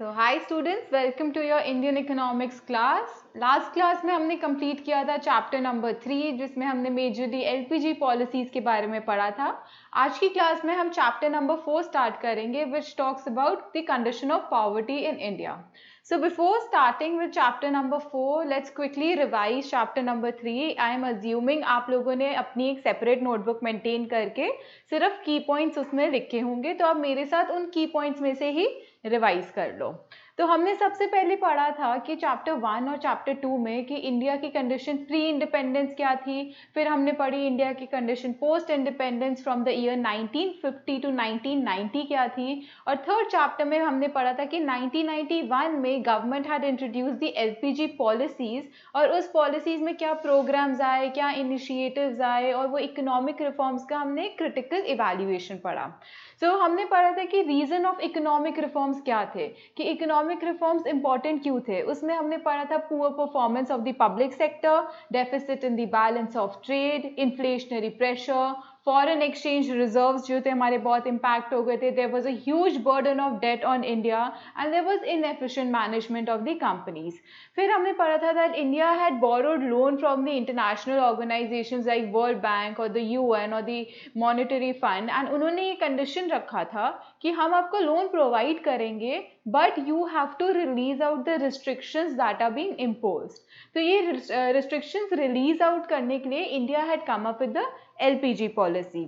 So hi students, welcome to your Indian Economics class. Last class में हमने complete किया था चैप्टर नंबर 3 जिसमें हमने मेजरली एलपीजी पॉलिसीज के बारे में पढ़ा था. आज की क्लास में हम चैप्टर नंबर 4 स्टार्ट करेंगे which talks about the condition of poverty in India. So before starting with chapter number 4, let's quickly revise chapter number 3. I am assuming आप लोगों ने अपनी एक सेपरेट नोटबुक मेंटेन करके सिर्फ की पॉइंट्स उसमें लिखे होंगे, तो आप मेरे साथ उन की पॉइंट्स में से ही रिवाइज कर लो. तो हमने सबसे पहले पढ़ा था कि चैप्टर 1 और चैप्टर 2 में कि इंडिया की कंडीशन प्री इंडिपेंडेंस क्या थी. फिर हमने पढ़ी इंडिया की condition post independence from the year 1950 to 1990 क्या थी. और थर्ड चैप्टर में हमने पढ़ा था कि 1991 में government had introduce the LPG policies, और उस पॉलिसीज में क्या प्रोग्राम्स आए, क्या इनिशिएटिव्स आए, और वो इकोनॉमिक रिफॉर्म्स का हमने क्रिटिकल इवैल्यूएशन पढ़ा. तो हमने पढ़ा था कि रीजन ऑफ इकोनॉमिक रिफॉर्म्स क्या थे, कि इकोनॉमिक रिफॉर्म्स इंपॉर्टेंट क्यों थे. उसमें हमने पढ़ा था poor performance of the public sector, deficit in the balance of trade, inflationary pressure, foreign exchange reserves जो थे हमारे बहुत इम्पैक्ट हो गए थे. There was a huge burden of debt on India and there was inefficient management of the companies. फिर हमने पढ़ा था that India had borrowed loan from the international organisations like world bank और द यूएन और the monetary fund, and उन्होंने ये condition रखा था कि हम आपको लोन प्रोवाइड करेंगे but you have to release out the restrictions that are being imposed. तो ये रिस्ट्रिक्शंस रिलीज आउट करने के लिए India had come up with the LPG policy.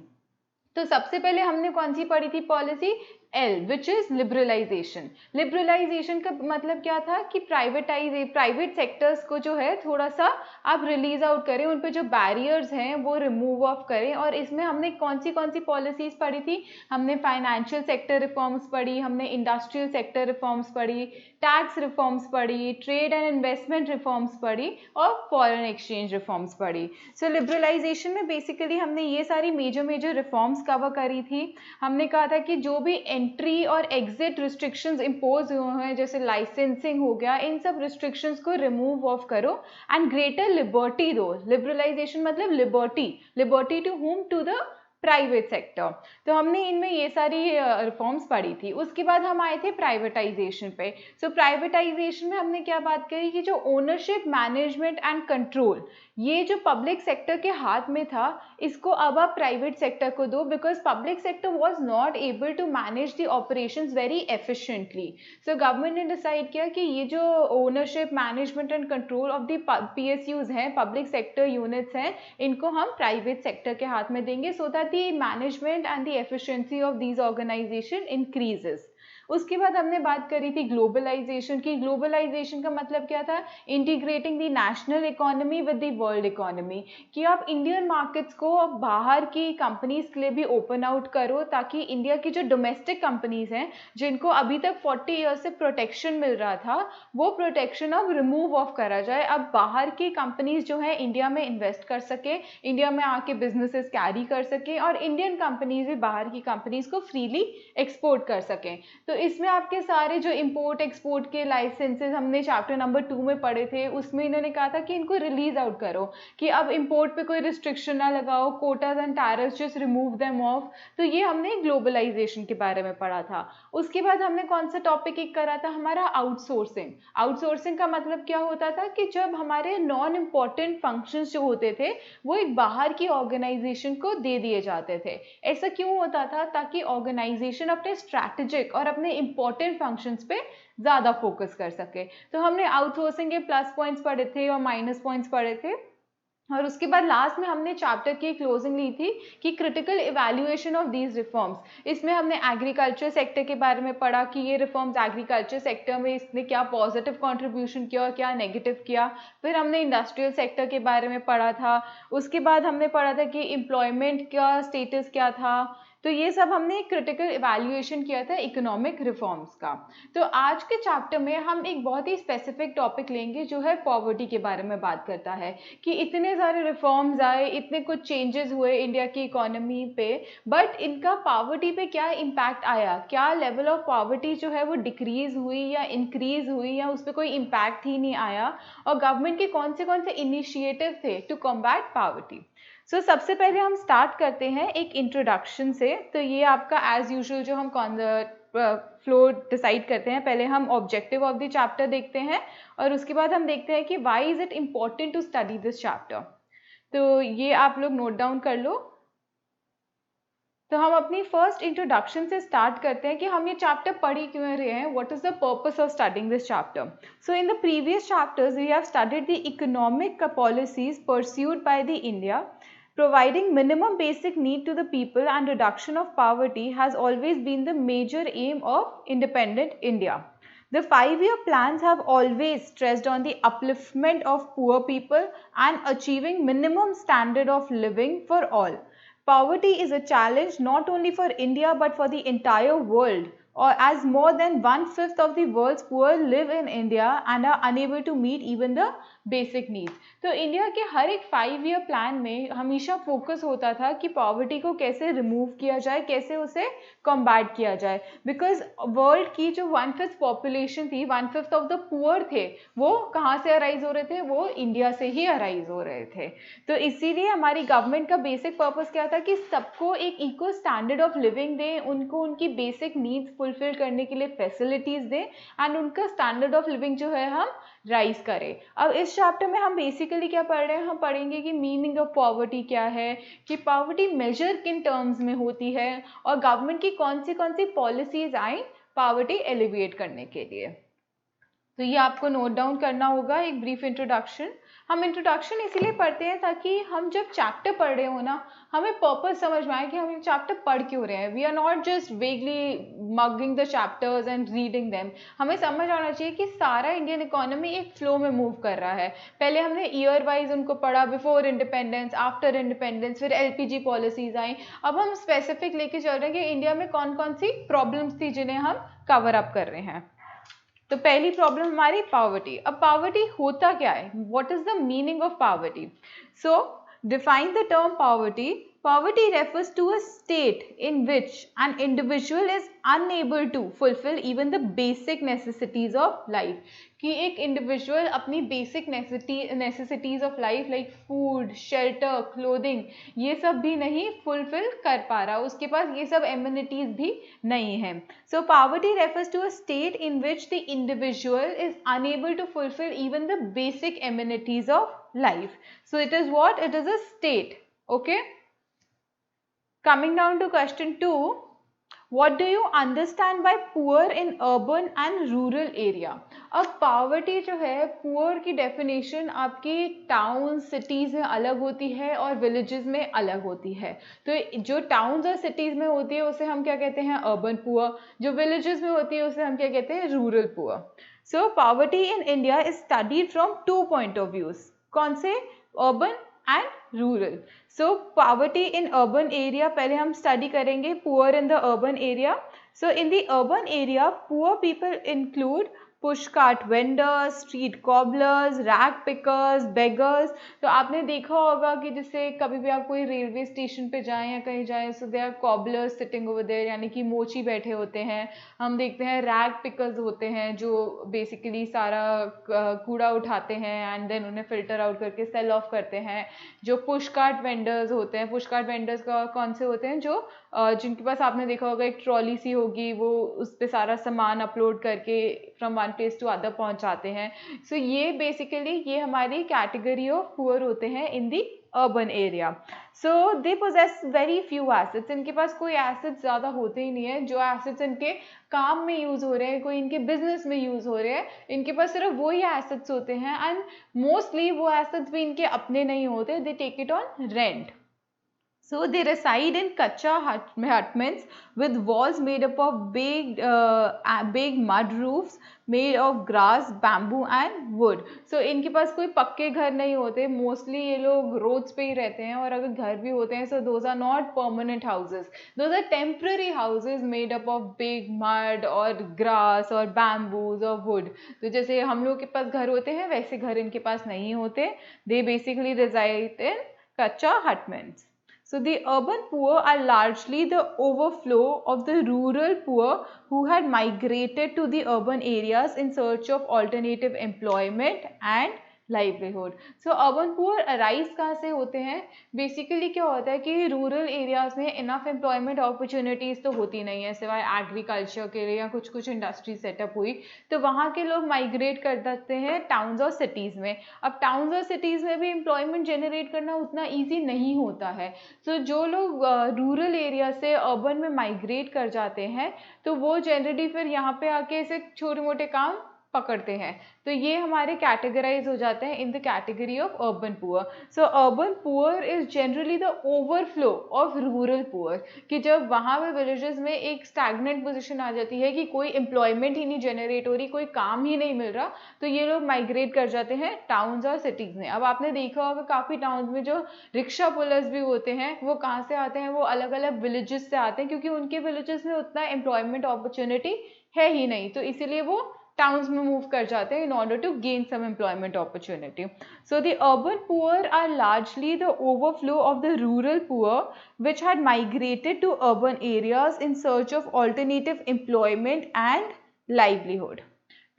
तो सबसे पहले हमने कौन सी पढ़ी थी policy, L, which is liberalisation. Liberalisation का मतलब क्या था कि प्राइवेट सेक्टर्स को जो है थोड़ा सा आप रिलीज आउट करें, उन पे जो बैरियर्स हैं वो रिमूव ऑफ करें. और इसमें हमने कौन सी पॉलिसीज पढ़ी थी, हमने फाइनेंशियल सेक्टर रिफॉर्म्स पढ़ी, हमने इंडस्ट्रियल सेक्टर रिफॉर्म्स पढ़ी, टैक्स रिफॉर्म्स पढ़ी, ट्रेड एंड इन्वेस्टमेंट रिफॉर्म्स पढ़ी, और फॉरेन एक्सचेंज रिफॉर्म्स पढ़ी. सो लिबरलाइजेशन में बेसिकली हमने ये सारी मेजर रिफॉर्म्स कवर करी थी. हमने कहा था कि जो भी एंट्री और एग्जिट रिस्ट्रिक्शंस इम्पोज हुए हैं, जैसे लाइसेंसिंग हो गया, इन सब रिस्ट्रिक्शंस को रिमूव ऑफ करो एंड ग्रेटर लिबर्टी दो. लिबरलाइजेशन मतलब liberty to whom, to the private sector. तो हमने इनमें ये सारी रिफॉर्म्स पढ़ी थी. उसके बाद हम आए थे प्राइवेटाइजेशन पे. सो प्राइवेटाइजेशन में हमने क्या बात करी कि जो ओनरशिप, मैनेजमेंट एंड कंट्रोल, ये जो पब्लिक सेक्टर के हाथ में था, इसको अब आप प्राइवेट सेक्टर को दो, because public sector was not able to manage the operations very efficiently. So government ने डिसाइड किया कि ये जो ownership, management and control of the PSUs हैं, पब्लिक सेक्टर यूनिट्स हैं, इनको हम प्राइवेट सेक्टर के हाथ में देंगे, so that the management and the efficiency of these organization increases. उसके बाद हमने बात करी थी ग्लोबलाइजेशन की. ग्लोबलाइजेशन का मतलब क्या था, integrating the national economy with the world economy, कि आप इंडियन मार्केट्स को बाहर की कंपनीज के लिए भी ओपन आउट करो, ताकि इंडिया की जो डोमेस्टिक कंपनीज हैं जिनको अभी तक 40 ईयर्स से प्रोटेक्शन मिल रहा था, वो प्रोटेक्शन अब रिमूव ऑफ करा जाए. अब बाहर की कंपनीज जो है इंडिया में इन्वेस्ट कर सके, इंडिया में आके बिजनेसेस कैरी कर सके, और इंडियन कंपनीज भी बाहर की कंपनीज को फ्रीली एक्सपोर्ट कर सकें. तो इसमें आपके सारे जो इंपोर्ट एक्सपोर्ट के लाइसेंसेस हमने चैप्टर नंबर 2 में पढ़े थे, उसमें इन्होंने कहा था कि इनको रिलीज आउट करो, कि अब इंपोर्ट पे कोई रिस्ट्रिक्शन ना लगाओ, Kota's and tariffs just remove them of. तो ये हमने ग्लोबलाइजेशन के बारे में पढ़ा था. उसके बाद हमने कौन सा टॉपिक एक करा था, हमारा आउटसोर्सिंग. आउटसोर्सिंग का मतलब क्या होता था कि जब हमारे नॉन इम्पॉर्टेंट फंक्शंस जो होते थे वो एक बाहर की ऑर्गेनाइजेशन को दे दिए जाते थे. ऐसा क्यों होता था, ताकि ऑर्गेनाइजेशन अपने स्ट्रैटेजिक और अपने इंपॉर्टेंट फंक्शंस पे ज्यादा फोकस कर सके. तो हमने आउटसोर्सिंग के प्लस पॉइंट्स पढ़े थे और माइनस पॉइंट्स पढ़े थे. और उसके बाद लास्ट में हमने चैप्टर की क्लोजिंग ली थी कि critical evaluation of these reforms. इसमें हमने एग्रीकल्चर सेक्टर के बारे में पढ़ा कि ये रिफॉर्म्स एग्रीकल्चर सेक्टर में इसने क्या पॉजिटिव कंट्रीब्यूशन किया और क्या नेगेटिव किया. फिर हमने इंडस्ट्रियल सेक्टर के बारे में पढ़ा था. उसके बाद हमने पढ़ा था कि एम्प्लॉयमेंट का स्टेटस क्या था. तो ये सब हमने क्रिटिकल इवैल्यूएशन किया था इकोनॉमिक रिफॉर्म्स का. तो आज के चैप्टर में हम एक बहुत ही स्पेसिफिक टॉपिक लेंगे जो है पॉवर्टी के बारे में बात करता है, कि इतने सारे रिफॉर्म्स आए, इतने कुछ चेंजेस हुए इंडिया की इकोनॉमी पे, बट इनका पॉवर्टी पे क्या इम्पैक्ट आया, क्या लेवल ऑफ पॉवर्टी जो है वो डिक्रीज हुई या इंक्रीज हुई, या उस पर कोई इम्पैक्ट ही नहीं आया, और गवर्नमेंट के कौन से इनिशिएटिव थे टू कॉम्बैट पॉवर्टी. सो सबसे पहले हम स्टार्ट करते हैं एक इंट्रोडक्शन से. तो ये आपका एज यूजुअल जो हम फ्लो डिसाइड करते हैं। पहले हम ऑब्जेक्टिव ऑफ द चैप्टर देखते हैं और उसके बाद हम देखते हैं कि why is it important to study this chapter. तो ये आप लोग नोट डाउन कर लो। तो हम अपनी फर्स्ट इंट्रोडक्शन से स्टार्ट करते हैं कि हम ये चैप्टर पढ़ ही क्यों रहे हैं, what is the purpose of studying this chapter. So in the previous chapters we have studied the economic policies pursued by the India. Providing minimum basic need to the people and reduction of poverty has always been the major aim of independent India. The 5-year plans have always stressed on the upliftment of poor people and achieving minimum standard of living for all. Poverty is a challenge not only for India but for the entire world, or as more than 1/5 of the world's poor live in India and are unable to meet even the basic needs. तो India के हर एक 5-year plan में हमेशा focus होता था कि poverty को कैसे रिमूव किया जाए, कैसे उसे कॉम्बैट किया जाए, बिकॉज वर्ल्ड की जो 1/5 पॉपुलेशन थी, 1/5 ऑफ द पुअर थे, वो कहाँ से अराइज हो रहे थे, वो इंडिया से ही अराइज हो रहे थे। तो इसीलिए हमारी गवर्नमेंट का बेसिक पर्पस क्या था कि सबको एक इक्वल स्टैंडर्ड ऑफ लिविंग दें, उनको उनकी बेसिक नीड्स फुलफिल करने के लिए फैसिलिटीज दें एंड उनका स्टैंडर्ड ऑफ लिविंग जो है हम राइज करें। अब इस चैप्टर में हम बेसिकली क्या पढ़ रहे हैं, हम पढ़ेंगे कि मीनिंग ऑफ पॉवर्टी क्या है, कि पॉवर्टी मेजर किन टर्म्स में होती है और गवर्नमेंट की कौन सी पॉलिसीज आई पॉवर्टी एलिविएट करने के लिए। तो ये आपको नोट डाउन करना होगा, एक ब्रीफ इंट्रोडक्शन। हम इंट्रोडक्शन इसीलिए पढ़ते हैं ताकि हम जब चैप्टर पढ़ रहे हो ना, हमें पर्पस समझ में आए कि हम ये चैप्टर पढ़ क्यों रहे हैं। We are not just vaguely mugging the chapters and reading them. हमें समझ आना चाहिए कि सारा इंडियन इकोनॉमी एक फ्लो में मूव कर रहा है। पहले हमने ईयर वाइज उनको पढ़ा, बिफोर इंडिपेंडेंस, आफ्टर इंडिपेंडेंस, फिर एलपीजी पॉलिसीज आई। अब हम स्पेसिफिक लेके चल रहे हैं कि इंडिया में कौन कौन सी प्रॉब्लम्स थी जिन्हें हम कवर अप कर रहे हैं। तो पहली प्रॉब्लम हमारी पॉवर्टी। अब पॉवर्टी होता क्या है, what is the meaning of poverty? So define the term poverty. Poverty refers to a state in which an individual is unable to fulfill even the basic necessities of life. कि एक individual अपनी basic necessities of life like food, shelter, clothing, ये सब भी नहीं fulfil कर पा रहा, उसके पास ये सब एमिनिटीज भी नहीं है। So poverty refers to a state in which the individual is unable to fulfil even the basic amenities of life. So it is what? It is a state. Okay, coming down to question 2, what do you understand by poor in urban and rural area? अब poverty जो है, poor की definition आपकी town cities में अलग होती है और विलेजेस में अलग होती है। तो जो टाउन्स और सिटीज़ में होती है उसे हम क्या कहते हैं? Urban poor. जो विलेजेस में होती है उसे हम क्या कहते हैं? Rural poor. So poverty in India is studied from 2 point of views. कौन से? Urban and rural. So poverty in urban area पहले हम स्टडी करेंगे, poor in the urban area. So in the urban area poor people include push cart vendors, street cobblers, rag pickers, beggars. तो आपने देखा होगा कि जैसे कभी भी आप कोई रेलवे स्टेशन पे जाएं या कहीं जाएं, so they are cobblers sitting over there, यानी कि मोची बैठे होते हैं। हम देखते हैं रैग पिकर्स होते हैं जो बेसिकली सारा कूड़ा उठाते हैं एंड देन उन्हें फिल्टर आउट करके सेल ऑफ करते हैं। जो पुश कार्ट वेंडर्स होते हैं, पुश कार्ट वेंडर्स का कौन से होते हैं? जो जिनके पास आपने देखा होगा एक ट्रॉली सी होगी, वो उस पर सारा सामान अपलोड करके from one place to other पहुंचाते हैं। सो ये बेसिकली ये हमारी कैटेगरी ऑफ पुअर होते हैं in the urban area. So they possess very few assets. इनके पास कोई एसेट्स ज़्यादा होते ही नहीं है। जो एसेट्स इनके काम में यूज़ हो रहे हैं, कोई इनके बिजनेस में यूज़ हो रहे हैं, इनके पास सिर्फ वही एसेट्स होते हैं एंड मोस्टली वो एसेट्स भी इनके अपने नहीं होते, they take it on rent. So they reside in kacha hutments with walls made up of big mud roofs made of grass, bamboo and wood. So इनके पास कोई पक्के घर नहीं होते, mostly ये लोग roads पे ही रहते हैं, और अगर घर भी होते हैं so those are not permanent houses, those are temporary houses made up of big mud और grass और bamboos और wood. तो जैसे हम लोग के पास घर होते हैं वैसे घर इनके पास नहीं होते। They basically reside in kacha hutments. So the urban poor are largely the overflow of the rural poor who had migrated to the urban areas in search of alternative employment and livelihood. So urban poor arise कहाँ से होते हैं? Basically क्या होता है कि rural areas में enough employment opportunities तो होती नहीं है, सिवाय एग्रीकल्चर के लिए या कुछ कुछ इंडस्ट्री सेटअप हुई, तो वहाँ के लोग माइग्रेट कर सकते हैं टाउन्स और सिटीज़ में। अब टाउन्स और सिटीज़ में भी एम्प्लॉयमेंट जनरेट करना उतना ईजी नहीं होता है। सो जो लोग रूरल एरिया से अर्बन में माइग्रेट कर जाते हैं, तो वो जनरली फिर यहाँ पे आके ऐसे छोटे मोटे काम पकड़ते हैं। तो ये हमारे कैटेगराइज हो जाते हैं in the category of urban poor. So urban poor is generally the overflow of rural poor, कि जब वहाँ पे विलेजेस में एक स्टैग्नेंट पोजीशन आ जाती है कि कोई एम्प्लॉयमेंट ही नहीं जनरेट हो रही, कोई काम ही नहीं मिल रहा, तो ये लोग माइग्रेट कर जाते हैं टाउन्स और सिटीज़ में। अब आपने देखा होगा काफ़ी टाउन्स में जो रिक्शा पुलर्स भी होते हैं, वो कहाँ से आते हैं? वो अलग अलग विलेजेस से आते हैं, क्योंकि उनके विलेजेस में उतना एम्प्लॉयमेंट अपॉर्चुनिटी है ही नहीं, तो इसीलिए वो टाउन्स में मूव कर जाते हैं in order to gain some employment opportunity. So the urban poor are largely the overflow of the rural poor which had migrated to urban areas in search of alternative employment and livelihood.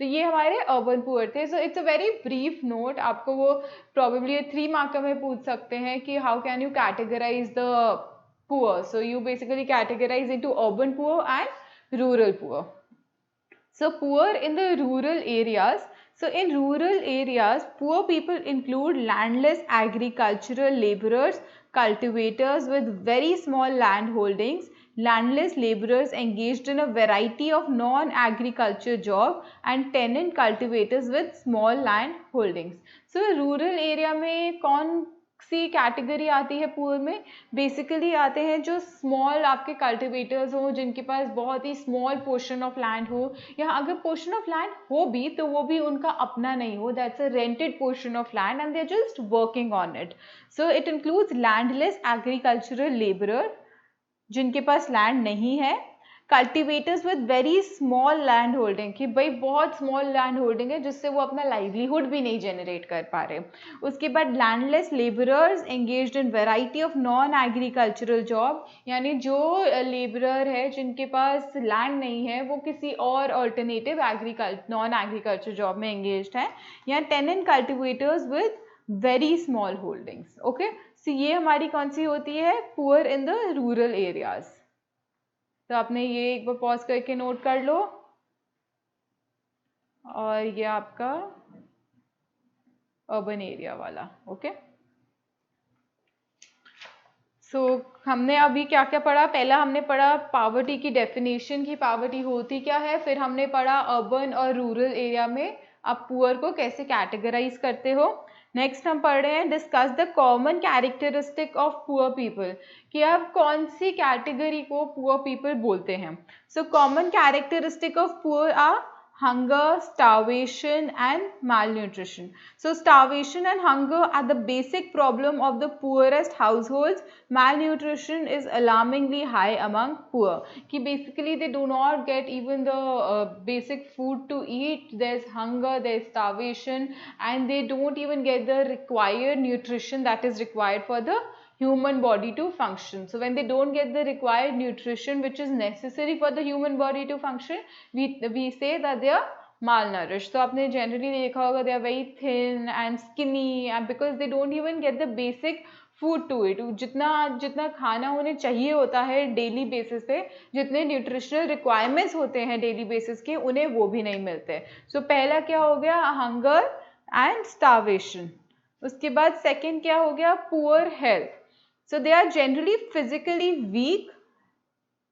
तो ये हमारे urban poor थे। So it's a very brief note, आपको वो probably 3 mark में पूछ सकते हैं कि how can you categorise the poor. So you basically categorise into urban poor and rural poor. So poor in the rural areas. So in rural areas, poor people include landless agricultural laborers, cultivators with very small land holdings, landless laborers engaged in a variety of non-agriculture jobs, and tenant cultivators with small land holdings. So rural area में कौन सी category आती है poor में? Basically आते हैं जो small आपके कल्टिवेटर्स हो, जिनके पास बहुत ही स्मॉल पोर्शन ऑफ लैंड हो, या अगर पोर्शन ऑफ लैंड हो भी तो वो भी उनका अपना नहीं हो, that's a rented portion of land and they are just working on it. So it includes landless agricultural labourer जिनके पास लैंड नहीं है, cultivators with very small land holding, कि भाई बहुत स्मॉल लैंड होल्डिंग है जिससे वो अपना लाइवलीहुड भी नहीं जनरेट कर पा रहे. उसके बाद landless labourers engaged in variety of non agricultural job, यानी जो लेबरर है जिनके पास लैंड नहीं है वो किसी और अल्टरनेटिव नॉन एग्रीकल्चर जॉब में एंगेज्ड है, या tenant cultivators with very small holdings. Okay, so ये हमारी कौन सी होती है? Poor in the rural areas. तो आपने ये एक बार पॉज करके नोट कर लो, और ये आपका अर्बन एरिया वाला. ओके, सो हमने अभी क्या क्या पढ़ा? पहला हमने पढ़ा पावर्टी की डेफिनेशन, की पावर्टी होती क्या है. फिर हमने पढ़ा अर्बन और रूरल एरिया में आप पुअर को कैसे कैटेगराइज करते हो. नेक्स्ट हम पढ़ रहे हैं discuss the common characteristic of poor people, कि आप कौन सी कैटेगरी को पुअर पीपल बोलते हैं. So common characteristic of poor are hunger, starvation and malnutrition. So starvation and hunger are the basic problem of the poorest households. Malnutrition is alarmingly high among poor, कि basically they do not get even the basic food to eat. There's hunger, there's starvation, and they don't even get the required nutrition that is required for the human body to function. So when they don't get the required nutrition which is necessary for the human body to function, we say that they are malnourished. So आपने generally देखा होगा they are very thin and skinny, and because they don't even get the basic food to it. जितना खाना उन्हें चाहिए होता है daily basis पे, जितने न्यूट्रिशनल रिक्वायरमेंट्स होते हैं डेली बेसिस के, उन्हें वो भी नहीं मिलते. सो पहला क्या हो गया? Hunger and starvation. उसके बाद सेकेंड क्या हो गया? Poor health. So they are generally physically weak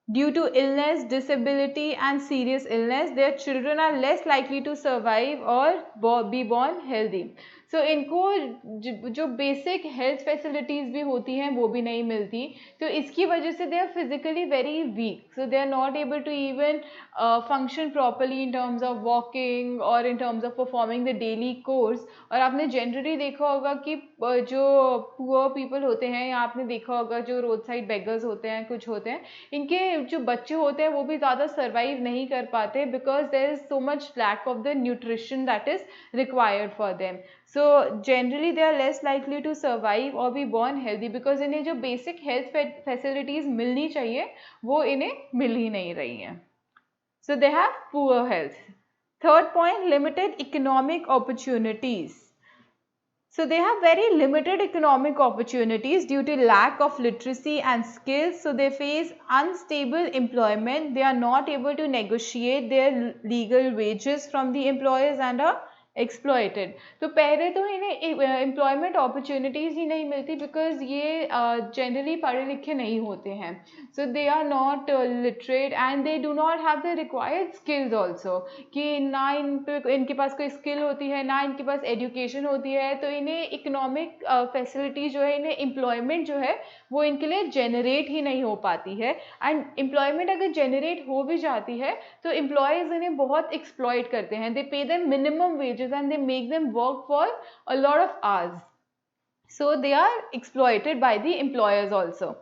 due to illness, disability and serious illness. Their children are less likely to survive or be born healthy. So इनको जो basic health facilities भी होती हैं वो भी नहीं मिलती, तो इसकी वजह से they are physically very weak. So they are not able to even function properly in terms of walking और in terms of performing the daily chores. और आपने जनरली देखा होगा कि जो पुअर पीपल होते हैं, या आपने देखा होगा जो रोड साइड बेगर्स होते हैं, कुछ होते हैं, इनके जो बच्चे होते हैं वो भी ज़्यादा सर्वाइव नहीं कर पाते, because there is so much lack of the nutrition that is required for them. So generally they are less likely to survive और बी बॉर्न हेल्दी, बिकॉज इन्हें जो बेसिक हेल्थ फैसिलिटीज़ मिलनी चाहिए वो इन्हें मिल ही नहीं रही हैं. So they have poor health. Third point, limited economic opportunities. So they have very limited economic opportunities due to lack of literacy and skills. So they face unstable employment. They are not able to negotiate their legal wages from the employers and are exploited. तो पहले तो इन्हें employment opportunities ही नहीं मिलती because ये generally पढ़े लिखे नहीं होते हैं. So they are not literate and they do not have the required skills also, कि ना इनके पास कोई स्किल होती है ना इनके पास एजुकेशन होती है. तो इन्हें इकोनॉमिक फैसिलिटी जो है, इन्हें एम्प्लॉयमेंट जो है वो इनके लिए जनरेट ही नहीं हो पाती है. एंड एम्प्लॉयमेंट अगर जनरेट हो भी जाती है तो एम्प्लॉयज़ इन्हें बहुत एक्सप्लॉइट करते हैं. They pay them minimum wages and they make them work for a lot of hours. So they are exploited by the employers also.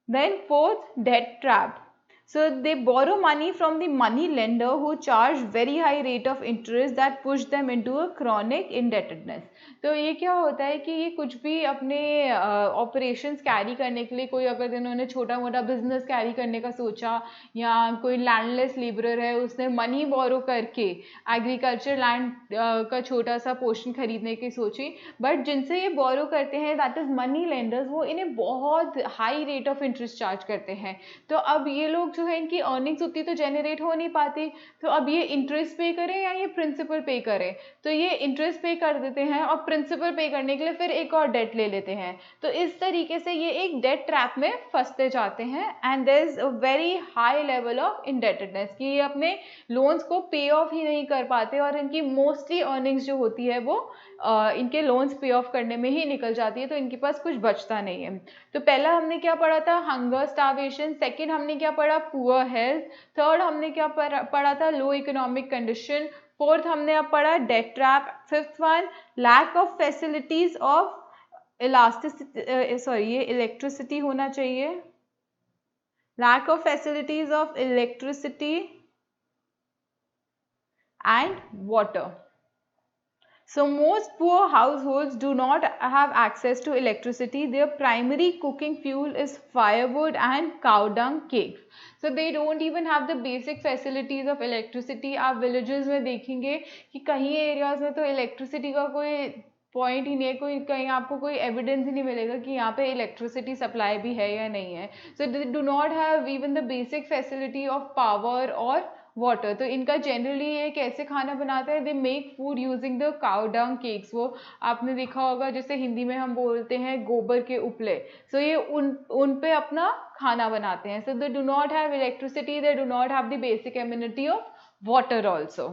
Then fourth, debt trap. So they borrow money from the money lender who charge very high rate of interest that push them into a chronic indebtedness. तो ये क्या होता है कि ये कुछ भी अपने ऑपरेशंस कैरी करने के लिए, कोई अगर इन्होंने छोटा मोटा बिजनेस कैरी करने का सोचा या कोई लैंडलेस लेबरर है उसने मनी बोरो करके एग्रीकल्चर लैंड का छोटा सा पोर्शन खरीदने की सोची, बट जिनसे ये बोरो करते हैं दैट इज मनी लेंडर्स, वो इन्हें बहुत high rate of interest charge करते हैं. तो अब ये लोग जो है इनकी अर्निंग्स उतनी तो जनरेट हो नहीं पाती, तो अब ये इंटरेस्ट पे करें या ये प्रिंसिपल पे करें. तो ये इंटरेस्ट पे कर देते हैं और प्रिंसिपल पे करने के लिए फिर एक और डेट ले लेते हैं. तो इस तरीके से ये एक डेट ट्रैप में फंसते जाते हैं and there is a very high level of indebtedness, कि ये अपने लोन्स को पे ऑफ ही नहीं कर पाते और इनकी मोस्टली अर्निंग्स जो होती है वो इनके लोन्स पे ऑफ करने में ही निकल जाती है. तो इनके पास कुछ बचता नहीं है. तो पहला हमने क्या पढ़ा था, हंगर स्टार्वेशन. सेकंड हमने क्या पढ़ा, पुअर हेल्थ. थर्ड हमने क्या पढ़ा था, लो इकोनॉमिक कंडीशन. फोर्थ हमने अब पढ़ा debt trap. Fifth one, lack of facilities of ये इलेक्ट्रिसिटी होना चाहिए, lack of facilities of electricity and water. So most poor households do not have access to electricity. Their primary cooking fuel is firewood and cow dung cakes. So they don't even have the basic facilities of electricity. आप villages में देखेंगे कि कहीं areas में तो electricity का कोई point ही नहीं है, कोई कहीं आपको कोई एविडेंस ही नहीं मिलेगा कि यहाँ पे इलेक्ट्रिसिटी सप्लाई भी है या नहीं है. So they do not have even the basic facility of power और वाटर. तो इनका जनरली ये कैसे खाना बनाता है, they make food using the cow dung cakes. वो आपने देखा होगा जैसे हिंदी में हम बोलते हैं गोबर के उपले. सो ये उन पे अपना खाना बनाते हैं. So they do not have electricity, they do not have the basic amenity of water also.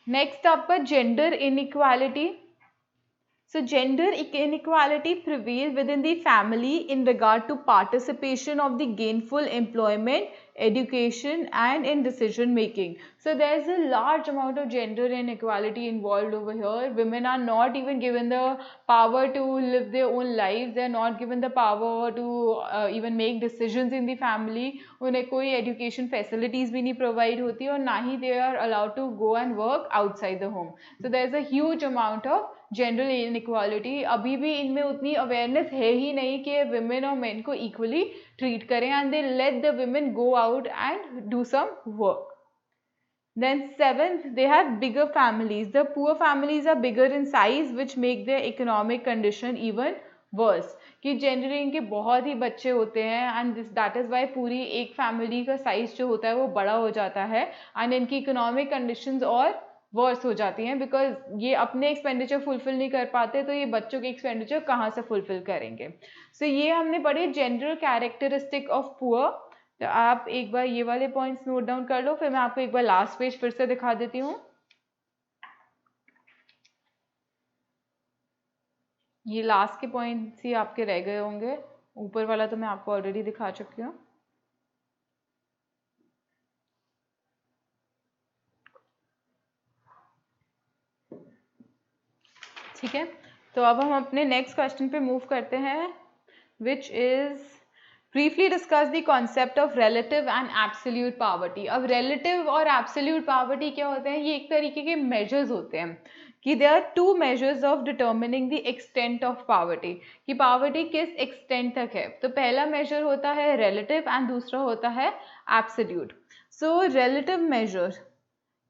Next आपका gender inequality. So gender inequality prevails within the family in regard to participation of the gainful employment, education and in decision making. So there is a large amount of gender inequality involved over here. Women are not even given the power to live their own lives. They are not given the power to even make decisions in the family. उन्हें कोई education facilities भी नहीं provide होती और ना ही they are allowed to go and work outside the home. So there is a huge amount of gender inequality. अभी भी इनमें उतनी अवेयरनेस है ही नहीं कि विमेन और मेन को इक्वली ट्रीट करें and they let the women go out and do some work. Then seventh, they have bigger families. The poor families are bigger in size which make their economic condition even worse. कि generally इनके बहुत ही बच्चे होते हैं and that is why पूरी एक family का size जो होता है वो बड़ा हो जाता है एंड इनकी इकोनॉमिक कंडीशंस और वर्स हो जाती हैं बिकॉज ये अपने एक्सपेंडिचर फुलफिल नहीं कर पाते, तो ये बच्चों के एक्सपेंडिचर कहाँ से फुलफिल करेंगे. सो ये हमने पढ़े जनरल कैरेक्टरिस्टिक ऑफ पुअर. तो आप एक बार ये वाले पॉइंट्स नोट डाउन कर लो, फिर मैं आपको एक बार लास्ट पेज फिर से दिखा देती हूँ. ये लास्ट के पॉइंट्स ही आपके रह गए होंगे, ऊपर वाला तो मैं आपको ऑलरेडी दिखा चुकी हूँ. ठीक है, तो अब हम अपने नेक्स्ट क्वेश्चन पे मूव करते हैं, which is briefly discuss the concept of relative and absolute poverty. अब रिलेटिव और एब्सोल्यूट पॉवर्टी क्या होते हैं, ये एक तरीके के मेजर्स होते हैं कि there are two measures of determining the extent of poverty, कि पॉवर्टी किस एक्सटेंट तक है. तो पहला मेजर होता है रिलेटिव एंड दूसरा होता है एब्सोल्यूट. सो रिलेटिव मेजर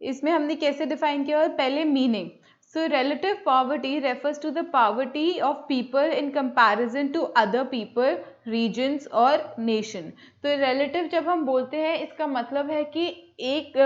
इसमें हमने कैसे डिफाइन किया, और पहले meaning. So relative poverty refers to the poverty of people in comparison to other people, regions और nation. तो relative जब हम बोलते हैं इसका मतलब है कि एक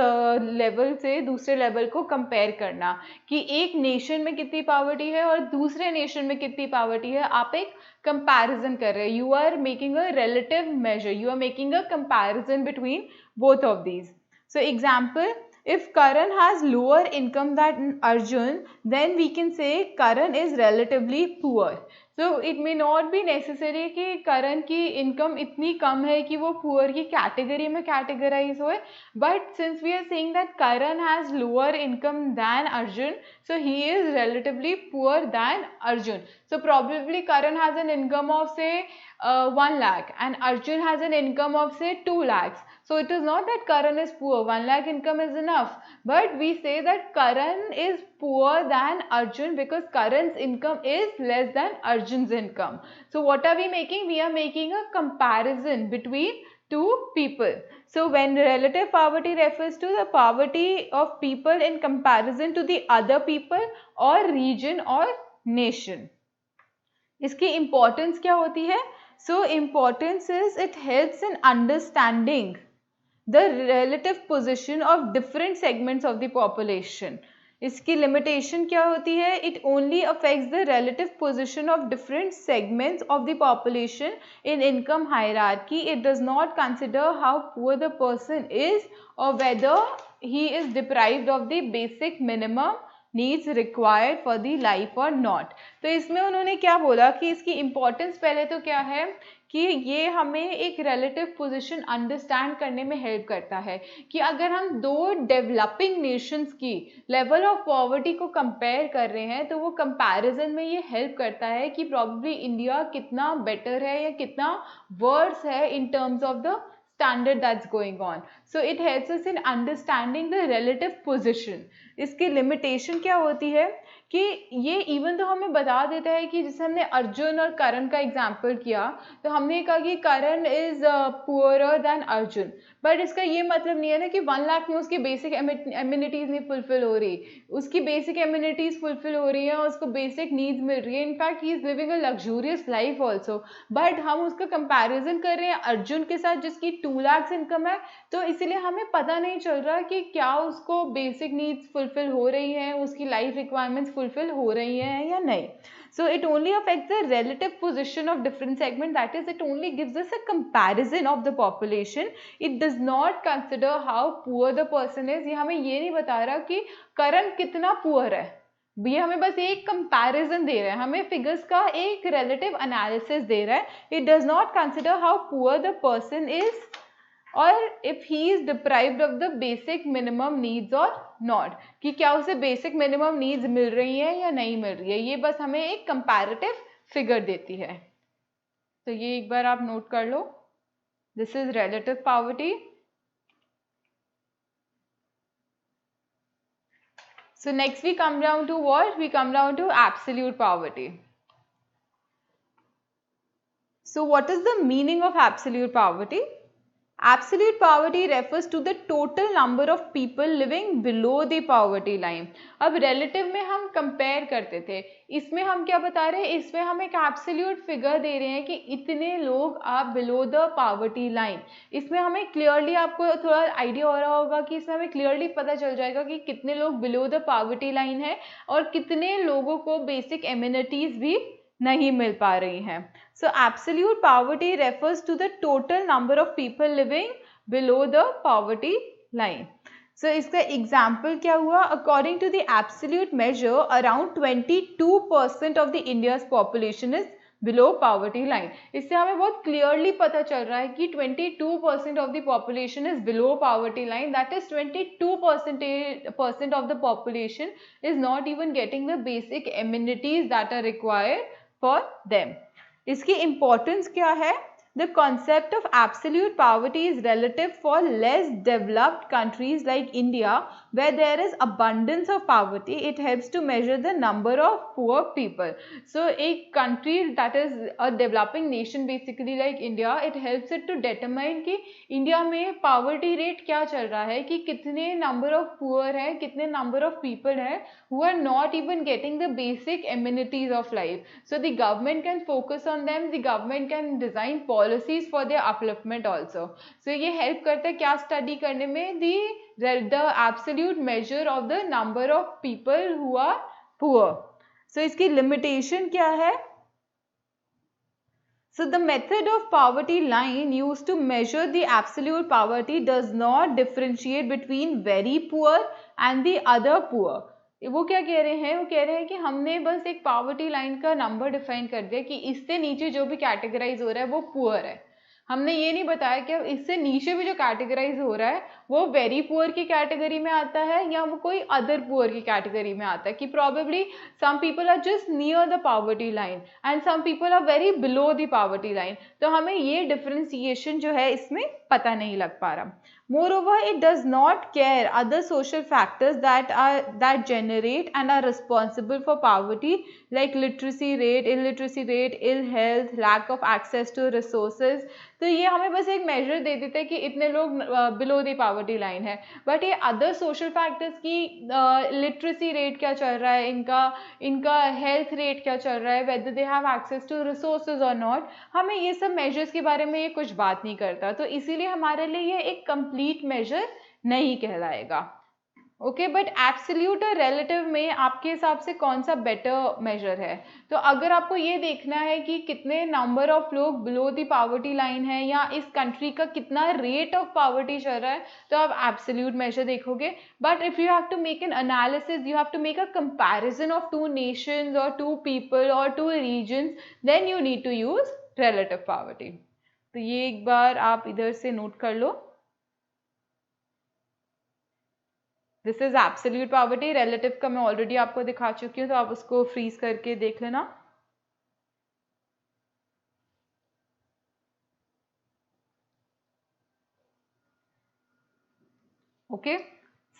लेवल से दूसरे लेवल को कंपेयर करना, कि एक नेशन में कितनी पावर्टी है और दूसरे नेशन में कितनी पावर्टी है, आप एक कंपैरिजन कर रहे हैं. You are making a relative measure, you are making a comparison between both of these. So example, if Karan has lower income than Arjun, then we can say Karan is relatively poor. So it may not be necessary कि Karan की income इतनी कम है कि वो poor की category में categorize होए, but since we are saying that Karan has lower income than Arjun, so he is relatively poor than Arjun. So probably Karan has an income of say 1 lakh and Arjun has an income of say 2 lakhs. So it is not that Karan is poor, 1 lakh income is enough, but we say that Karan is poor than Arjun because Karan's income is less than Arjun's income. So what are we making? We are making a comparison between two people. So when relative poverty refers to the poverty of people in comparison to the other people or region or nation. इसकी importance क्या होती है? So importance is it helps in understanding the relative position of different segments of the population. इसकी limitation क्या होती है? It only affects the relative position of different segments of the population in income hierarchy. It does not consider how poor the person is or whether he is deprived of the basic minimum needs required for the life or not. तो इसमें उन्होंने क्या बोला कि इसकी importance पहले तो क्या है कि ये हमें एक relative position understand करने में help करता है कि अगर हम दो developing nations की level of poverty को compare कर रहे हैं तो वो comparison में ये help करता है कि probably India कितना better है या कितना worse है in terms of the standard that's going on. So it helps us in understanding the relative position. इसकी limitation क्या होती है कि ये इवन तो हमें बता देता है कि जैसे हमने अर्जुन और करण का एग्जाम्पल किया तो हमने कहा कि Karan is poorer than Arjun, but इसका ये मतलब नहीं है ना कि 1 लाख में उसकी बेसिक एम्यूनिटीज नहीं फुलफिल हो रही, उसकी बेसिक एम्यूनिटीज फुलफिल हो रही है, उसको बेसिक नीड्स मिल रही है, in fact he is living a luxurious life also, but हम उसका कंपैरिजन कर रहे हैं अर्जुन के साथ जिसकी 2 लाख इनकम है, तो इसीलिए हमें पता नहीं चल रहा कि क्या उसको बेसिक नीड्स फुलफिल हो रही हैं, उसकी लाइफ रिक्वायरमेंट्स फुलफिल हो रही हैं या नहीं. So it only affects the relative position of different segment, that is it only gives us a comparison of the population. It does not consider how poor the person is. ये हमें ये नहीं बता रहा कि करण कितना poor है, ये हमें बस एक कंपैरिजन दे रहा है, हमें फिगर्स का एक रिलेटिव एनालिसिस दे रहा है. It does not consider how poor the person is और if he is deprived of the basic minimum needs और नॉट, कि क्या उसे बेसिक मिनिमम नीड्स मिल रही है या नहीं मिल रही है, ये बस हमें एक कंपैरेटिव फिगर देती है. तो ये एक बार आप नोट कर लो, this is relative poverty. So next we come down to what? We come down to absolute poverty. So what is the meaning of absolute poverty? Absolute poverty refers to the total number of people living below the poverty line. अब relative में हम compare करते थे, इसमें हम क्या बता रहे हैं, इसमें हम एक absolute figure दे रहे हैं कि इतने लोग आप below the poverty line. इसमें हमें clearly आपको थोड़ा idea हो रहा होगा कि इसमें हमें clearly पता चल जाएगा कि कितने लोग below the poverty line है और कितने लोगों को basic amenities भी नहीं मिल पा रही हैं. So absolute poverty refers to the total number of people living below the poverty line. So इसका example क्या हुआ? According to the absolute measure, around 22% of the India's population is below poverty line. इससे हमें बहुत clearly पता चल रहा है कि 22% of the population is below poverty line. That is 22% of the population is not even getting the basic amenities that are required for them. इसकी importance क्या है? The concept of absolute poverty is relative for less developed countries like India, where there is abundance of poverty. It helps to measure the number of poor people. So a country that is a developing nation basically like India, it helps it to determine कि India में poverty rate क्या चल रहा है, कि कितने number of poor है, कितने number of people है who are not even getting the basic amenities of life. So the government can focus on them, the government can design policies for their upliftment also. So ये help करता है क्या study करने में, the absolute measure of the number of people who are poor. So इसकी limitation क्या है? So the method of poverty line used to measure the absolute poverty does not differentiate between very poor and the other poor. वो क्या कह रहे हैं, वो कह रहे हैं कि हमने बस एक पावर्टी लाइन का नंबर डिफाइन कर दिया कि इससे नीचे जो भी कैटेगराइज हो रहा है वो पुअर है. हमने ये नहीं बताया कि अब इससे नीचे भी जो कैटेगराइज हो रहा है वो वेरी पुअर की कैटेगरी में आता है या वो कोई अदर पुअर की कैटेगरी में आता है, कि probably some people are just near the poverty line and some people are very below the poverty line. तो हमें ये डिफरेंशिएशन जो है इसमें पता नहीं लग पा रहा. Moreover, it does not care other social factors that generate and are responsible for poverty, like literacy rate, illiteracy rate, ill health, lack of access to resources. तो ये हमें बस एक मेजर दे देते हैं कि इतने लोग बिलो द पावर्टी लाइन है, बट ये अदर सोशल फैक्टर्स की लिटरेसी रेट क्या चल रहा है, इनका हेल्थ रेट क्या चल रहा है, whether they have access to resources और नॉट, हमें ये सब मेजर्स के बारे में ये कुछ बात नहीं करता. तो इसीलिए हमारे लिए ये एक कंप्लीट मेजर नहीं कहलाएगा. ओके, बट एब्सोल्यूट और रिलेटिव में आपके हिसाब से कौन सा बेटर मेजर है? तो अगर आपको ये देखना है कि कितने नंबर ऑफ लोग बिलो द पावर्टी लाइन है या इस कंट्री का कितना रेट ऑफ पावर्टी चल रहा है, तो आप एब्सोल्यूट मेजर देखोगे. But if you have to make an analysis, you have to make a comparison of two nations और टू पीपल और two regions, then you need to use relative poverty. तो ये एक बार आप इधर से नोट कर लो. This is absolute poverty. Relative का मैं ऑलरेडी आपको दिखा चुकी हूँ, तो आप उसको फ्रीज करके देख लेना. Okay,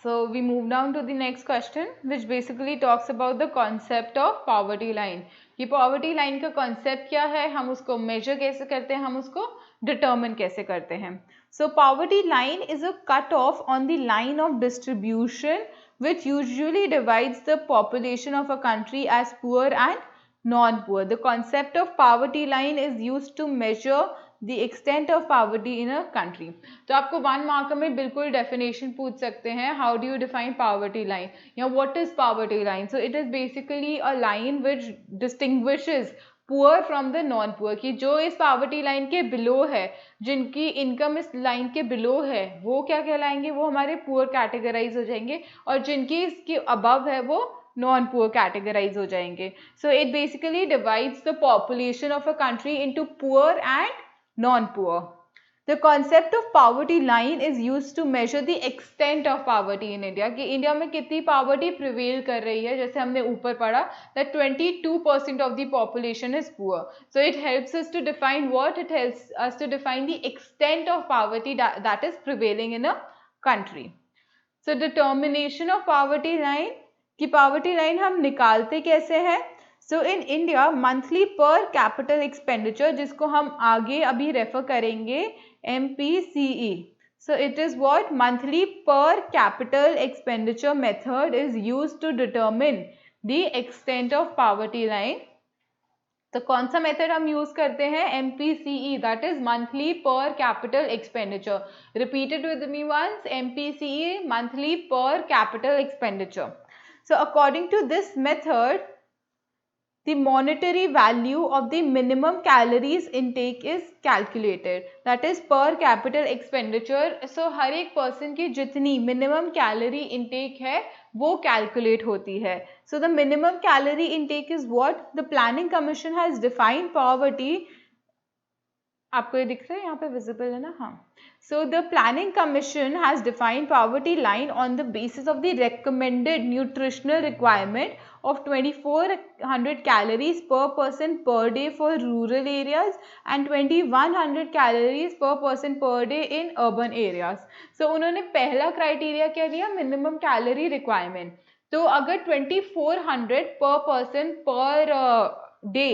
so we move down to the next question, which basically talks about the concept of poverty line. ये poverty line का concept क्या है, हम उसको measure कैसे करते हैं, हम उसको determine कैसे करते हैं. So poverty line is a cut off on the line of distribution which usually divides the population of a country as poor and non-poor. The concept of poverty line is used to measure the extent of poverty in a country. तो आपको 1 mark में बिल्कुल definition पूछ सकते हैं, how do you define poverty line या what is poverty line? So it is basically a line which distinguishes poor from the non poor, कि जो इस पावर्टी लाइन के बिलो है, जिनकी इनकम इस लाइन के बिलो है, वो क्या कहलाएंगे, वो हमारे पुअर कैटेगराइज हो जाएंगे, और जिनकी इसके अबव है वो नॉन पुअर कैटेगराइज हो जाएंगे. So it basically divides the population of a country into poor and non poor. The concept of poverty line is used to measure the extent of poverty in India, कि India में कितनी poverty prevail कर रही है. जैसे हमने ऊपर पढ़ा that 22% of the population is poor. So it helps us to define what? It helps us to define the extent of poverty that is prevailing in a country. So determination of poverty line, कि poverty line हम निकालते कैसे हैं? So in India monthly per capital expenditure, जिसको हम आगे अभी refer करेंगे MPCE. So it is what? Monthly per capital expenditure method is used to determine the extent of poverty line. तो कौन सा मेथड हम यूज करते हैं? MPCE, that is monthly per capital expenditure. Repeat it with me once. MPCE, monthly per capital expenditure. So according to this method, the monetary value of the minimum calories intake is calculated, that is per capital expenditure. So हर एक person की जितनी minimum calorie intake है वो calculate होती है. So the minimum calorie intake is what? The Planning Commission has defined poverty. आपको ये दिख रहा है यहाँ पे visible है ना? हाँ. So the Planning Commission has defined poverty line on the basis of the recommended nutritional requirement of 2400 calories per person per day for rural areas and 2100 calories per person per day in urban areas. So उन्होंने पहला criteria क्या दिया, minimum calorie requirement. तो अगर 2400 पर person per day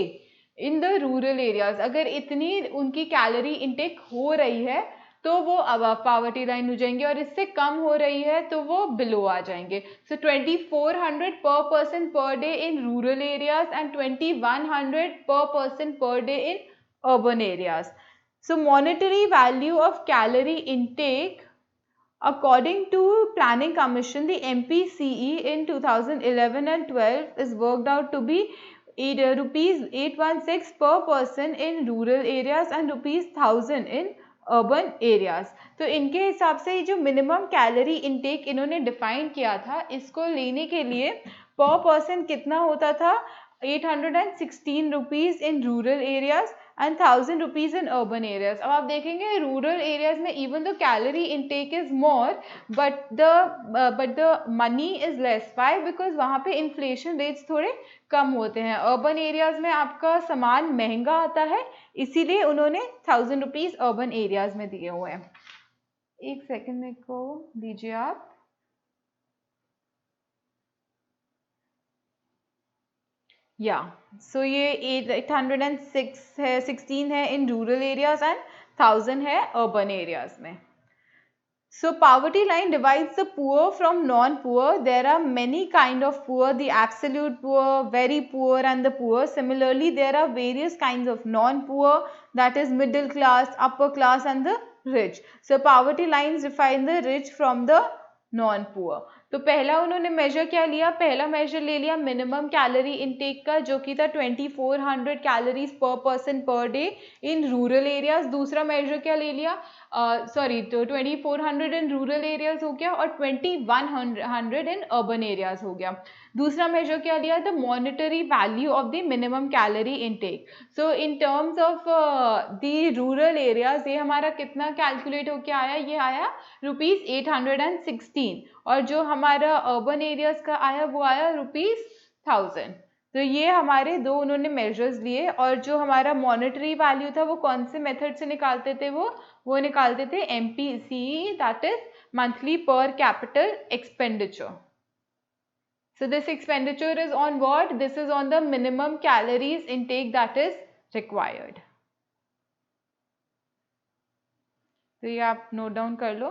in the rural areas, अगर इतनी उनकी कैलोरी इनटेक हो रही है तो वो अबव पॉवर्टी लाइन हो जाएंगे, और इससे कम हो रही है तो वो बिलो आ जाएंगे. सो 2400 पर person per day in rural areas and 2100 पर person per day in urban areas. So monetary value of calorie intake according to Planning Commission, the MPCE in 2011 and 12 is worked out to be rupees 816 per person in rural areas and rupees 1000 in urban areas. तो इनके हिसाब से जो minimum calorie intake इन्होंने define किया था, इसको लेने के लिए पर पर्सन कितना होता था, 816 rupees in rural areas and 1000 rupees in urban areas. अब आप देखेंगे रूरल एरियाज में even the calorie intake is more but the money is less. Why? Because वहाँ पे इन्फ्लेशन रेट्स थोड़े कम होते हैं. अर्बन एरियाज में आपका सामान महंगा आता है, इसीलिए उन्होंने 1000 रुपीज अर्बन एरियाज में दिए हुए हैं. एक सेकंड मेरे को दीजिए आप. सो ये 806 है, 16 है इन रूरल एरियाज एंड 1000 है अर्बन एरियाज में. So poverty line divides the poor from non-poor. There are many kind of poor, the absolute poor, very poor and the poor. Similarly, there are various kinds of non-poor, that is middle class, upper class and the rich. So poverty lines define the rich from the non-poor. तो पहला उन्होंने major क्या लिया, पहला major ले लिया minimum calorie intake का, जो कि था 2400 कैलोरीज पर person per day in rural areas. दूसरा मेजर क्या ले लिया, तो 2400 इन रूरल एरियाज हो गया और 2100 इन अर्बन एरियाज हो गया. दूसरा मेजर क्या लिया, the monetary value of the minimum calorie intake. So in terms of the rural areas ये हमारा कितना कैलकुलेट होके आया, ये आया रुपीज 816, और जो हमारा अर्बन एरियाज का आया वो आया रुपीज 1000. तो ये हमारे दो उन्होंने मेजर्स लिए. और जो हमारा मॉनेटरी वैल्यू था वो कौन से मेथड से निकालते थे, वो निकालते थे MPCE, दैट इज मंथली पर capital expenditure. So this expenditure is on what? This is on the minimum calories intake that is required. तो ये आप नोट डाउन कर लो.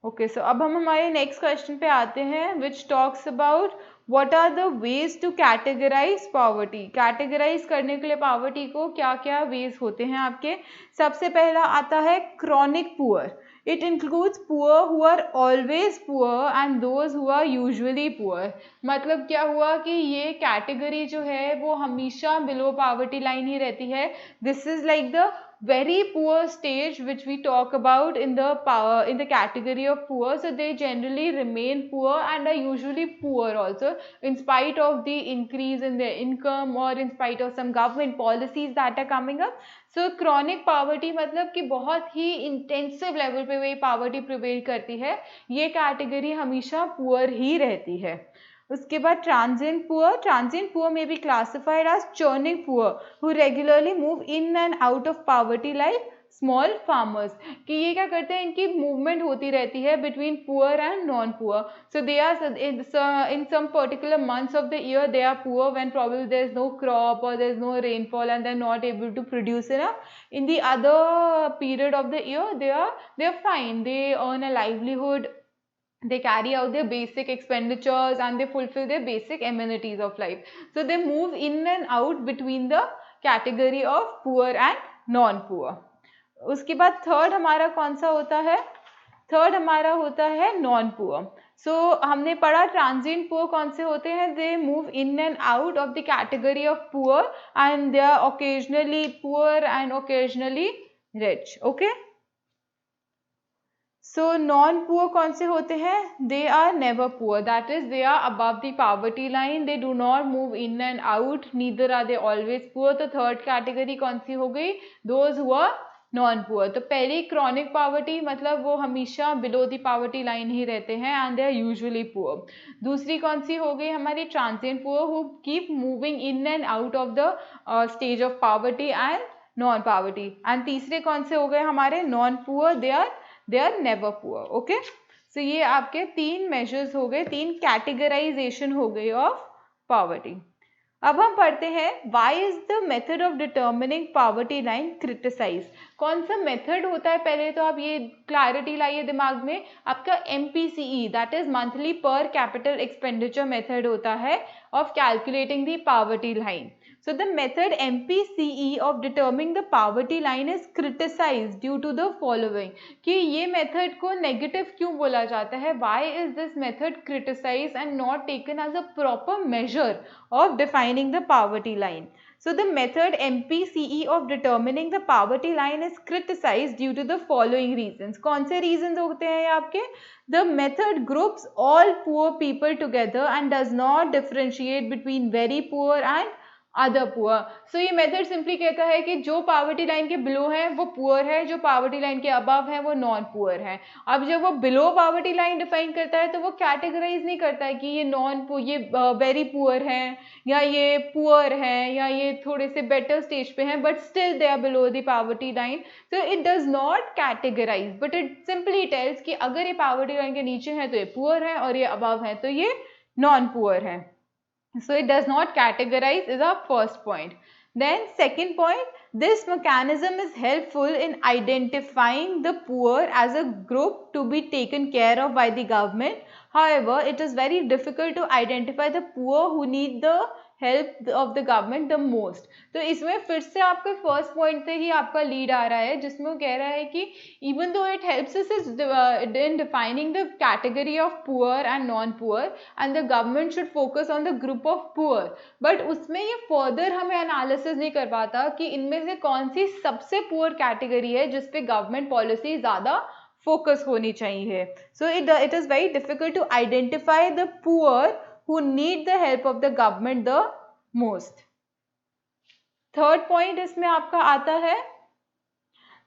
ओके, सो अब हम हमारे नेक्स्ट क्वेश्चन पे आते हैं, which talks about what are the ways to categorise poverty. Categorise करने के लिए पॉवर्टी को क्या क्या वेज होते हैं आपके. सबसे पहला आता है chronic poor. It includes poor who are always poor and those who are usually poor. मतलब क्या हुआ कि ये कैटेगरी जो है वो हमेशा बिलो पॉवर्टी लाइन ही रहती है. This is like the very poor stage which we talk about in the category of poor. So they generally remain poor and are usually poor also in spite of the increase in their income or in spite of some government policies that are coming up. So chronic poverty मतलब कि बहुत ही intensive level पे वही poverty prevail करती है, ये category हमेशा poor ही रहती है. उसके बाद transient poor may be classified as churning poor who regularly move in and out of poverty like small farmers. कि ये क्या करते हैं, इनकी मूवमेंट होती रहती है between poor and non-poor. So they are in some particular months of the year they are poor when probably there is no crop or there is no rainfall and they are not able to produce enough. In the other period of the year they are fine, they earn a livelihood, they carry out their basic expenditures and they fulfill their basic amenities of life. So they move in and out between the category of poor and non-poor. उसके बाद third हमारा कौन सा होता है, third हमारा होता है non-poor. So हमने पढ़ा ट्रांजिएंट पुअर कौन से होते हैं, they move in and out of the category of poor and they are occasionally poor and occasionally rich. Okay. So non poor कौन से होते हैं? They are never poor, that is they are above the poverty line, they do not move in and out, neither are they always poor. तो third category कौन सी हो गई? Those who are non poor. तो पहली chronic poverty, मतलब वो हमेशा बिलो दी पॉवर्टी लाइन ही रहते हैं and they are usually poor. दूसरी कौन सी हो गई हमारी? Transient poor, who keep moving in and out of the stage of poverty and non poverty. And तीसरे कौन से हो गए हमारे? Non poor, they are never poor. Okay, so ये आपके तीन मेजर्स हो गए, तीन कैटेगराइजेशन हो गई ऑफ पॉवर्टी। अब हम पढ़ते हैं why is the method of determining poverty line criticise. कौन सा मेथड होता है? पहले तो आप ये क्लैरिटी लाइए दिमाग में, आपका MPCE, दैट इज मंथली पर कैपिटल एक्सपेंडिचर मेथड होता है of calculating the poverty line. So the method MPCE of determining the poverty line is criticized due to the following, कि ये मेथड को नेगेटिव क्यों बोला जाता है? Why is this method criticized and not taken as a proper measure of defining the poverty line? So the method MPCE of determining the poverty line is criticized due to the following reasons. कौन से reasons होते हैं आपके? The method groups all poor people together and does not differentiate between very poor and other poor. So ये method simply कहता है कि जो पॉवर्टी लाइन के बिलो है वो पुअर है, जो पॉवर्टी लाइन के अबव है वो नॉन पुअर है। अब जब वो बिलो पॉवर्टी लाइन डिफाइन करता है तो वो कैटेगराइज नहीं करता है कि ये ये वेरी पुअर है या ये पुअर है या ये थोड़े से बेटर स्टेज पे हैं, but still they are below the poverty line. So it does not categorise, but it simply tells कि अगर ये पॉवर्टी लाइन के नीचे है तो ये पुअर है और ये अबव है तो ये नॉन पुअर है। So it does not categorize is our first point. Then second point, this mechanism is helpful in identifying the poor as a group to be taken care of by the government. However, it is very difficult to identify the poor who need the help of the government the most. तो इसमें फिर से आपके first point से ही आपका lead आ रहा है, जिसमें वो कह रहा है कि even though it helps us in defining the category of poor and non poor and the government should focus on the group of poor, but उसमें ये फर्दर हमें एनालिसिस नहीं कर पाता कि इनमें से कौन सी सबसे पुअर कैटेगरी है जिस पे गवर्नमेंट पॉलिसी ज़्यादा फोकस होनी चाहिए। So it is very difficult to identify the poor who need the help of the government the most. Third point इसमें आपका आता है,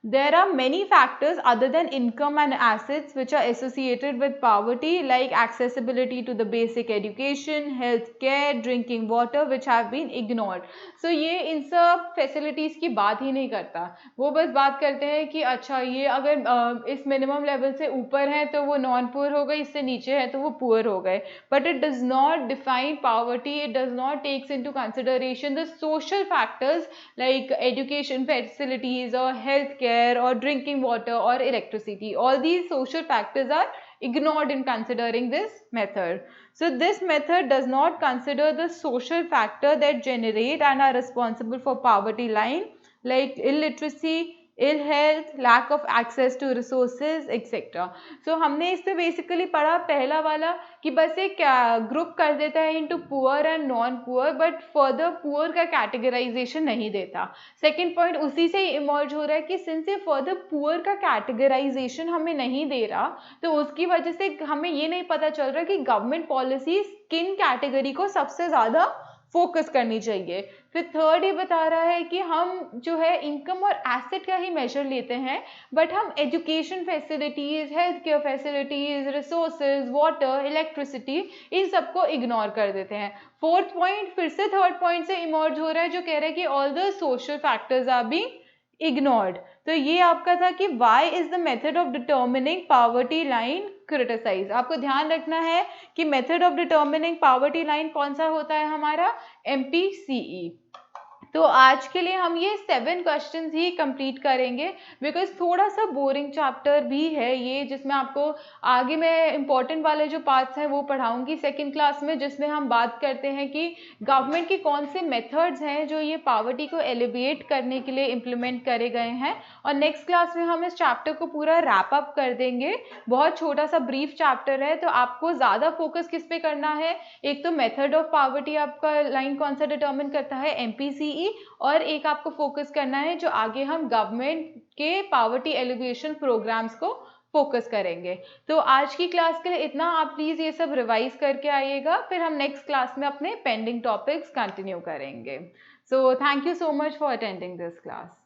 there are many factors other than income and assets which are associated with poverty, like accessibility to the basic education, health care, drinking water, which have been ignored. So ये इन सब facilities की बात ही नहीं करता, वो बस बात करते हैं कि अच्छा ये अगर इस मिनिमम लेवल से ऊपर है तो वो नॉन पुअर हो गए, इससे नीचे है तो वो पुअर हो गए, but it does not define poverty, it does not takes into consideration the social factors like education facilities और health care or drinking water or electricity. All these social factors are ignored in considering this method. So this method does not consider the social factor that generate and are responsible for poverty line, like illiteracy, ill health, lack of access to resources, etc. So हमने इस पे basically पढ़ा पहला वाला कि बस एक group कर देता है into poor and non poor, but further poor का कैटेगराइजेशन नहीं देता। सेकंड पॉइंट उसी से ही इमर्ज हो रहा है कि सिंस ये फर्दर पुअर का कैटेगराइजेशन हमें नहीं दे रहा तो उसकी वजह से हमें ये नहीं पता चल रहा कि गवर्नमेंट पॉलिसी किन कैटेगरी को सबसे ज़्यादा फोकस करनी चाहिए। फिर थर्ड ये बता रहा है कि हम जो है इनकम और एसेट का ही मेजर लेते हैं, बट हम education facilities, health care facilities, resources, water, electricity, इन सबको इग्नोर कर देते हैं। फोर्थ पॉइंट फिर से थर्ड पॉइंट से इमर्ज हो रहा है जो कह रहा है कि all the social factors are being ignored. तो ये आपका था कि why is the method of determining poverty line criticise. आपको ध्यान रखना है कि method of determining poverty line कौन सा होता है हमारा? MPCE। तो आज के लिए हम ये 7 क्वेश्चंस ही कंप्लीट करेंगे, बिकॉज थोड़ा सा बोरिंग चैप्टर भी है ये, जिसमें आपको आगे मैं इंपॉर्टेंट वाले जो पार्ट्स हैं वो पढ़ाऊंगी सेकंड क्लास में, जिसमें हम बात करते हैं कि गवर्नमेंट के कौन से मेथड्स हैं जो ये पॉवर्टी को एलिविएट करने के लिए इम्प्लीमेंट करे गए हैं। और नेक्स्ट क्लास में हम इस चैप्टर को पूरा रैप अप कर देंगे। बहुत छोटा सा ब्रीफ चैप्टर है, तो आपको ज़्यादा फोकस किस पे करना है? एक तो मेथड ऑफ पॉवर्टी आपका लाइन कौन सा डिटर्मिन करता है? MPCE। और एक आपको फोकस करना है जो आगे हम गवर्नमेंट के पॉवर्टी एलिविएशन प्रोग्राम्स को फोकस करेंगे। तो आज की क्लास के लिए इतना, आप प्लीज़ ये सब रिवाइज करके आइएगा, फिर हम नेक्स्ट क्लास में अपने पेंडिंग टॉपिक्स कंटिन्यू करेंगे। So thank you so much for attending this class.